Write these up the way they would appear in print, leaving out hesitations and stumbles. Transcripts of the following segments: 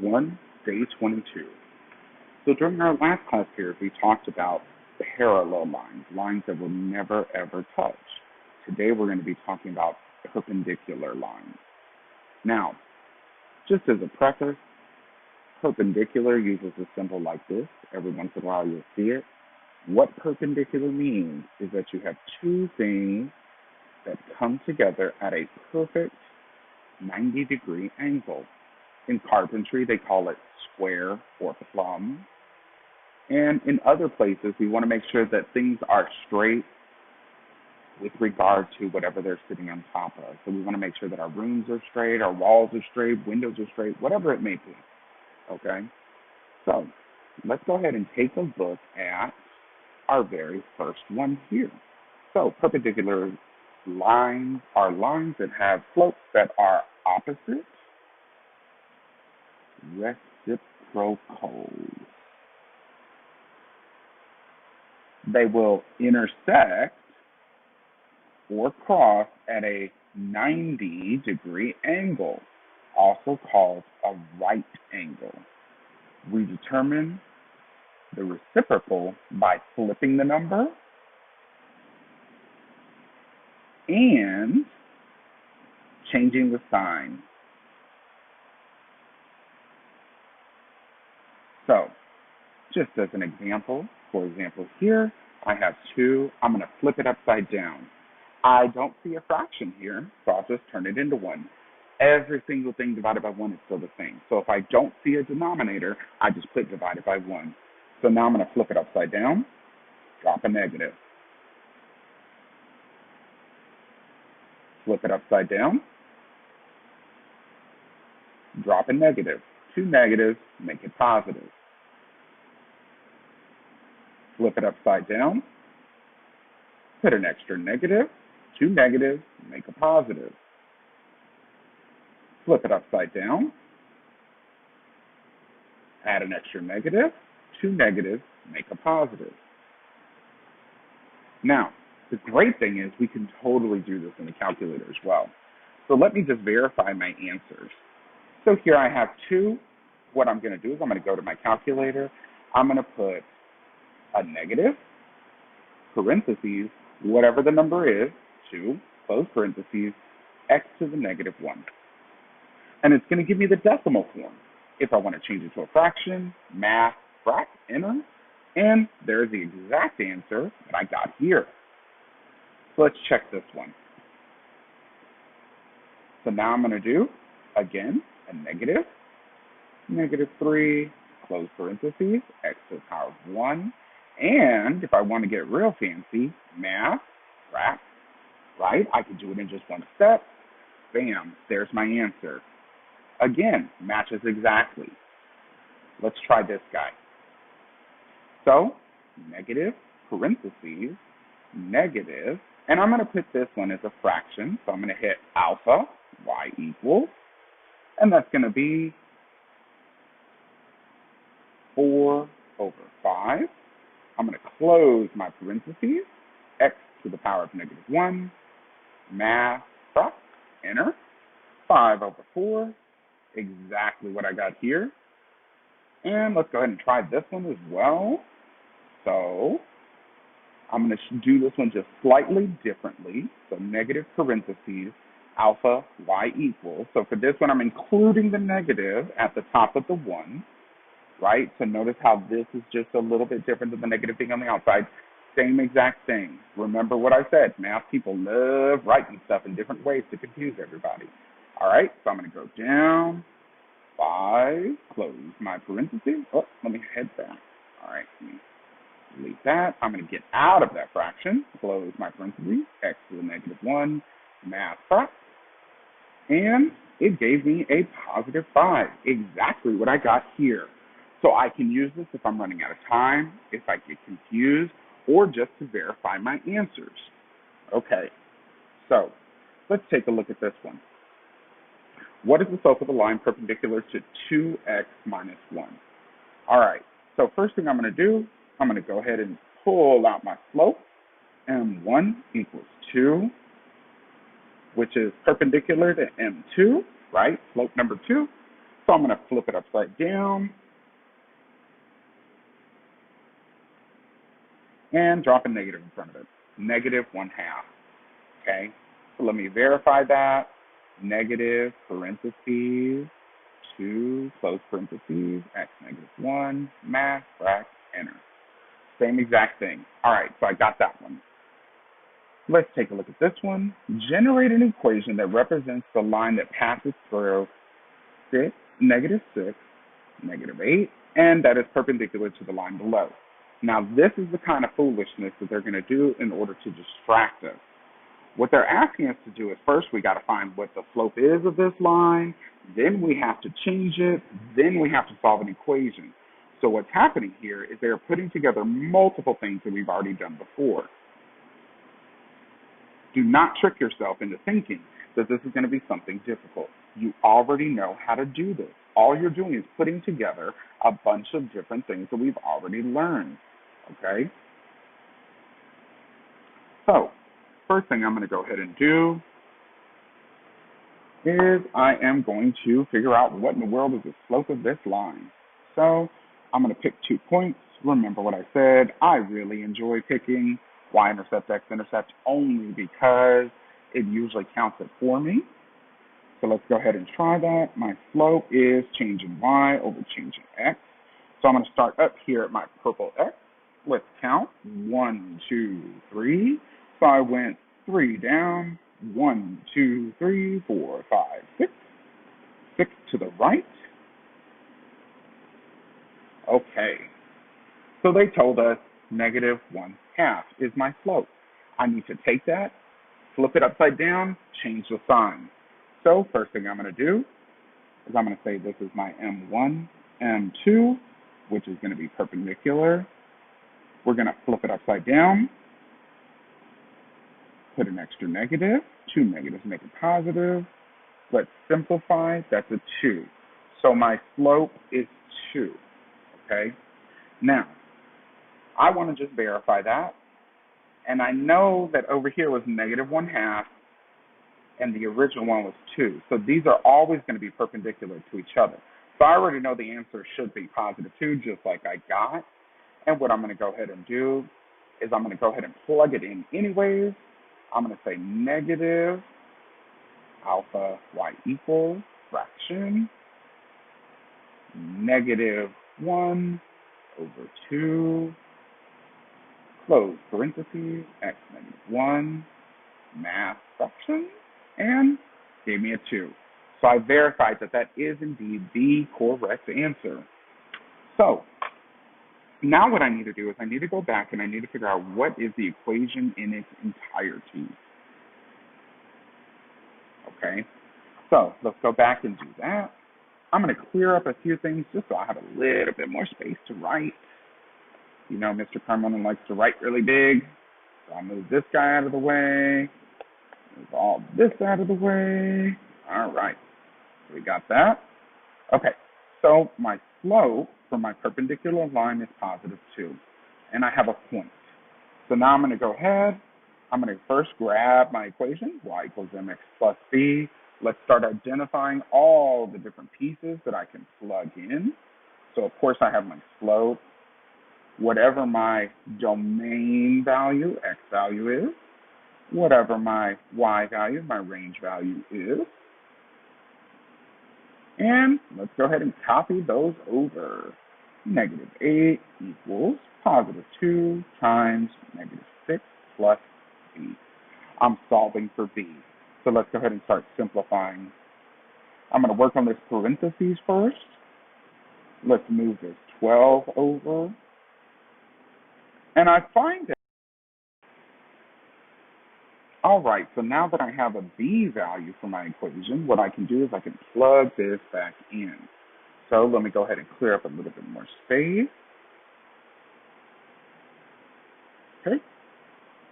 1, day 22. So during our last class period, we talked about parallel lines, lines that will never ever touch. Today we're going to be talking about perpendicular lines. Now, just as a preface, perpendicular uses a symbol like this. Every once in a while you'll see it. What perpendicular means is that you have two things that come together at a perfect 90-degree angle. In carpentry, they call it square or plumb. And in other places, we want to make sure that things are straight with regard to whatever they're sitting on top of. So we want to make sure that our rooms are straight, our walls are straight, windows are straight, whatever it may be. Okay? So let's go ahead and take a look at our very first one here. So perpendicular lines are lines that have slopes that are opposite, reciprocal. They will intersect or cross at a 90-degree angle, also called a right angle. We determine the reciprocal by flipping the number and changing the sign. So, just as an example, for example here, I have 2. I'm going to flip it upside down. I don't see a fraction here, so I'll just turn it into 1. Every single thing divided by 1 is still the same. So if I don't see a denominator, I just put divided by 1. So now I'm going to flip it upside down, drop a negative. Flip it upside down, drop a negative. 2 negatives make it positive. Flip it upside down, put an extra negative. 2 negatives make a positive. Flip it upside down, add an extra negative. 2 negatives make a positive. Now, the great thing is we can totally do this in the calculator as well. So let me just verify my answers. So here I have 2. What I'm going to do is I'm going to go to my calculator. I'm going to put a negative, parentheses, whatever the number is, 2, close parentheses, x to the negative 1. And it's going to give me the decimal form. If I want to change it to a fraction, math, frac, enter, and there's the exact answer that I got here. So let's check this one. So now I'm going to do, again, a negative, negative 3, close parentheses, x to the power of 1. And if I want to get real fancy, math, frac, right? I can do it in just one step. Bam, there's my answer. Again, matches exactly. Let's try this guy. So, negative, parentheses, negative, and I'm going to put this one as a fraction. So I'm going to hit alpha, y equals, and that's going to be 4 over 5. I'm going to close my parentheses, x to the power of negative 1, math, enter, 5 over 4, exactly what I got here. And let's go ahead and try this one as well. So I'm going to do this one just slightly differently. So negative parentheses, alpha, y equals. So for this one, I'm including the negative at the top of the 1. Right? So notice how this is just a little bit different than the negative thing on the outside. Same exact thing. Remember what I said. Math people love writing stuff in different ways to confuse everybody. All right, so I'm going to go down, 5, close my parentheses. Oh, let me head back. All right, let me delete that. I'm going to get out of that fraction, close my parentheses, x to the negative 1, math, and it gave me a positive 5, exactly what I got here. So I can use this if I'm running out of time, if I get confused, or just to verify my answers. Okay, so let's take a look at this one. What is the slope of the line perpendicular to 2x minus 1? All right, so first thing I'm going to do, I'm going to go ahead and pull out my slope. M1 equals 2, which is perpendicular to M2, right? Slope number 2. So I'm going to flip it upside down and drop a negative in front of it. Negative 1/2. Okay, so let me verify that. Negative parentheses, 2, close parentheses, x negative 1, math, frac, enter. Same exact thing. All right, so I got that one. Let's take a look at this one. Generate an equation that represents the line that passes through 6, negative 6, negative 8, and that is perpendicular to the line below. Now, this is the kind of foolishness that they're going to do in order to distract us. What they're asking us to do is first we got to find what the slope is of this line, then we have to change it, then we have to solve an equation. So what's happening here is they're putting together multiple things that we've already done before. Do not trick yourself into thinking that this is going to be something difficult. You already know how to do this. All you're doing is putting together a bunch of different things that we've already learned, okay? So, first thing I'm going to go ahead and do is I am going to figure out what in the world is the slope of this line. So, I'm going to pick 2 points. Remember what I said. I really enjoy picking y-intercept, x-intercept only because it usually counts it for me. So let's go ahead and try that. My slope is change in y over change in x. So I'm going to start up here at my purple x. Let's count. 1, 2, 3. So I went 3 down. 1, 2, 3, 4, 5, 6. 6 to the right. Okay. So they told us negative 1/2 is my slope. I need to take that, flip it upside down, change the sign. So first thing I'm going to do is I'm going to say this is my M1, M2, which is going to be perpendicular. We're going to flip it upside down, put an extra negative, 2 negatives make a positive. Let's simplify, that's a 2. So my slope is 2, okay? Now, I want to just verify that. And I know that over here was negative 1/2 and the original one was 2. So these are always going to be perpendicular to each other. So I already know the answer should be positive 2, just like I got. And what I'm going to go ahead and do is I'm going to go ahead and plug it in anyways. I'm going to say negative alpha y equals fraction negative 1 over 2 close parentheses, x negative 1, math fraction, and gave me a 2. So I verified that that is indeed the correct answer. So now what I need to do is I need to go back and I need to figure out what is the equation in its entirety. Okay, so let's go back and do that. I'm going to clear up a few things just so I have a little bit more space to write. You know, Mr. Carmona likes to write really big. So I'll move this guy out of the way. Move all this out of the way. All right. So we got that. Okay. So my slope for my perpendicular line is positive 2. And I have a point. So now I'm going to go ahead. I'm going to first grab my equation, y equals mx plus b. Let's start identifying all the different pieces that I can plug in. So, of course, I have my slope. Whatever my domain value, x value is, whatever my y value, my range value is. And let's go ahead and copy those over. Negative 8 equals positive 2 times negative 6 plus b. I'm solving for b. So let's go ahead and start simplifying. I'm going to work on this parentheses first. Let's move this 12 over. And I find that, all right, so now that I have a b value for my equation, what I can do is I can plug this back in. So let me go ahead and clear up a little bit more space. Okay,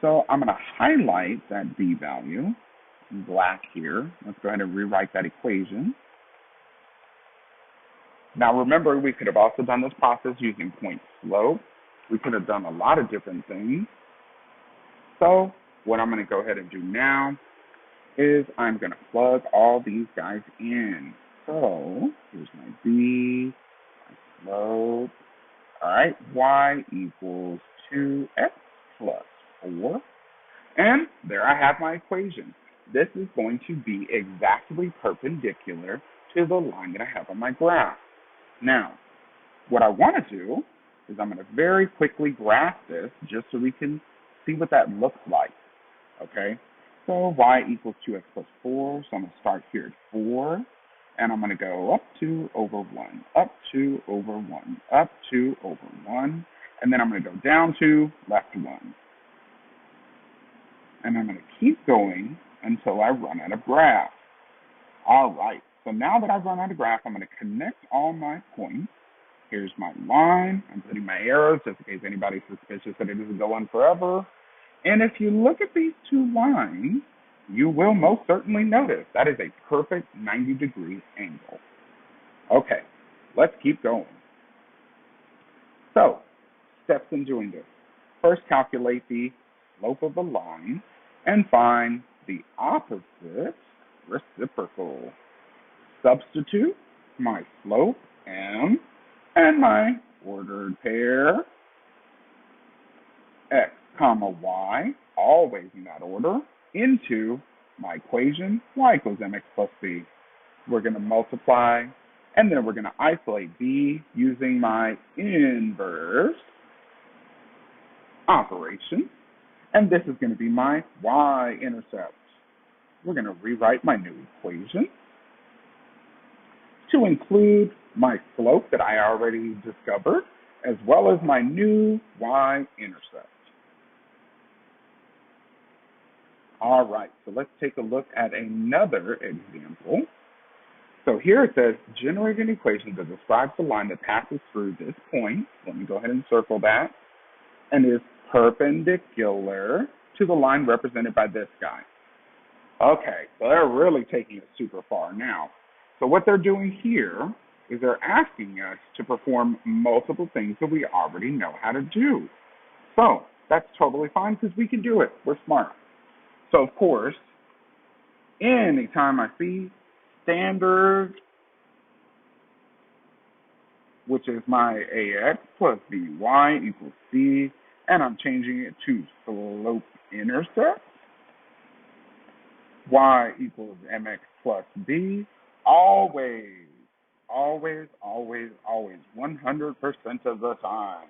so I'm going to highlight that b value in black here. Let's go ahead and rewrite that equation. Now remember, we could have also done this process using point slope. We could have done a lot of different things. So what I'm going to go ahead and do now is I'm going to plug all these guys in. So here's my b, my slope. All right, y equals 2x plus 4. And there I have my equation. This is going to be exactly perpendicular to the line that I have on my graph. Now, what I want to do is I'm going to very quickly graph this just so we can see what that looks like. Okay, so y equals 2x plus 4. So I'm going to start here at 4. And I'm going to go up 2 over 1, up 2 over 1, up 2 over 1. And then I'm going to go down 2, left 1. And I'm going to keep going until I run out of graph. All right, so now that I've run out of graph, I'm going to connect all my points. Here's my line. I'm putting my arrows just in case anybody's suspicious that it doesn't go on forever. And if you look at these two lines, you will most certainly notice that is a perfect 90-degree angle. Okay, let's keep going. So, steps in doing this. First, calculate the slope of the line and find the opposite reciprocal. Substitute my slope, m, and my ordered pair, x comma y, always in that order, into my equation, y equals mx plus b. We're going to multiply, and then we're going to isolate b using my inverse operation. And this is going to be my y-intercept. We're going to rewrite my new equation to include my slope that I already discovered, as well as my new y-intercept. All right, so let's take a look at another example. So here it says, generate an equation that describes the line that passes through this point. Let me go ahead and circle that. And is perpendicular to the line represented by this guy. Okay, so they're really taking it super far now. So what they're doing here is they're asking us to perform multiple things that we already know how to do. So that's totally fine because we can do it. We're smart. So of course, anytime I see standard, which is my ax plus by equals c, and I'm changing it to slope intercept, y equals mx plus b, always, 100% of the time.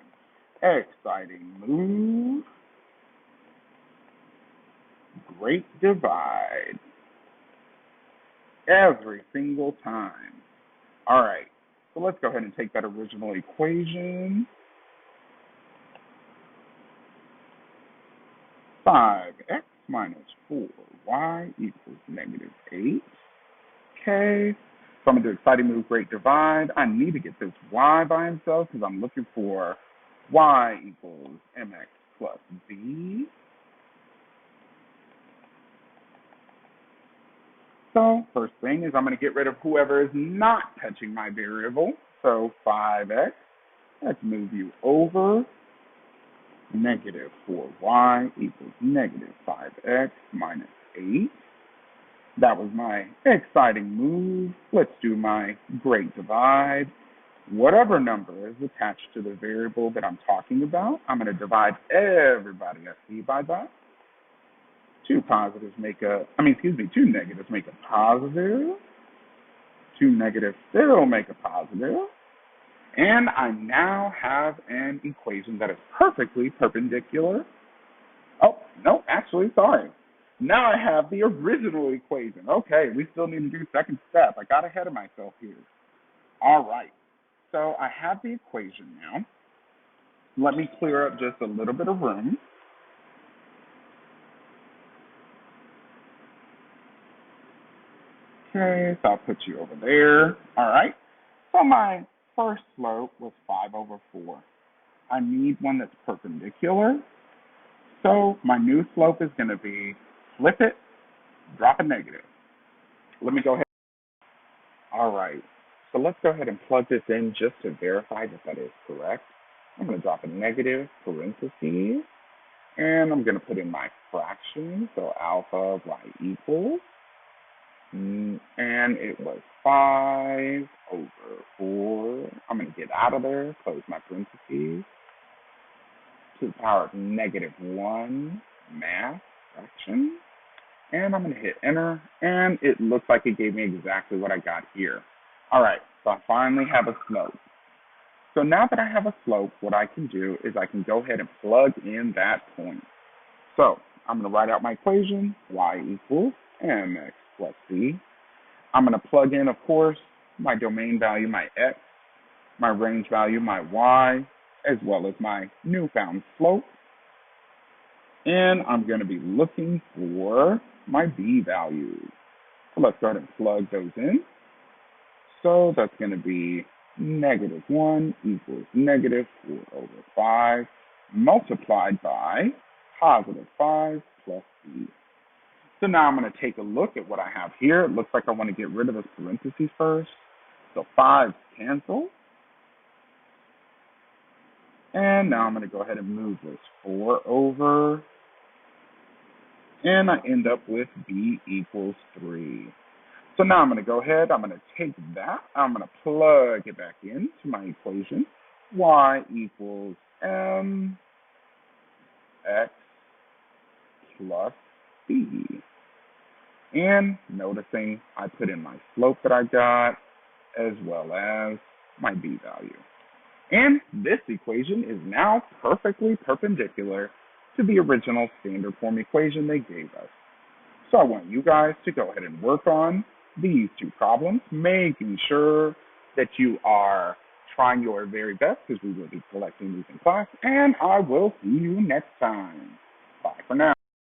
Exciting move. Great divide. Every single time. All right, so let's go ahead and take that original equation. 5x minus 4y equals negative 8. Okay, so I'm going to do exciting move, great divide. I need to get this y by himself because I'm looking for y equals mx plus b. So first thing is I'm going to get rid of whoever is not touching my variable. So 5x, let's move you over. Negative 4y equals negative 5x minus 8. That was my exciting move. Let's do my great divide. Whatever number is attached to the variable that I'm talking about, I'm going to divide everybody I see by that. Two negatives make a positive. Two negatives still make a positive. And I now have an equation that is perfectly perpendicular. Oh, no, actually, sorry. Now I have the original equation. Okay, we still need to do second step. I got ahead of myself here. All right, so I have the equation now. Let me clear up just a little bit of room. Okay, so I'll put you over there. All right, so my first slope was 5 over 4. I need one that's perpendicular. So my new slope is going to be flip it, drop a negative. Let me go ahead. All right, so let's go ahead and plug this in just to verify that that is correct. I'm going to drop a negative, parentheses, and I'm going to put in my fraction. So alpha of y equals And it was 5 over 4. I'm going to get out of there, close my parentheses. To the power of -1 math fraction. And I'm going to hit enter, and it looks like it gave me exactly what I got here. All right, so I finally have a slope. So now that I have a slope, what I can do is I can go ahead and plug in that point. So I'm going to write out my equation, y equals mx plus c. I'm going to plug in, of course, my domain value, my x, my range value, my y, as well as my newfound slope. And I'm going to be looking for my b values. So let's go ahead and plug those in. So that's going to be -1 equals -4/5 multiplied by +5 plus b. So now I'm going to take a look at what I have here. It looks like I want to get rid of this parentheses first. So 5 cancel. And now I'm going to go ahead and move this 4 over. And I end up with b equals 3. So now I'm going to go ahead, I'm going to take that, I'm going to plug it back into my equation. Y equals mx plus b. And noticing I put in my slope that I got, as well as my b value. And this equation is now perfectly perpendicular to the original standard form equation they gave us. So I want you guys to go ahead and work on these two problems, making sure that you are trying your very best, because we will be collecting these in class, and I will see you next time. Bye for now.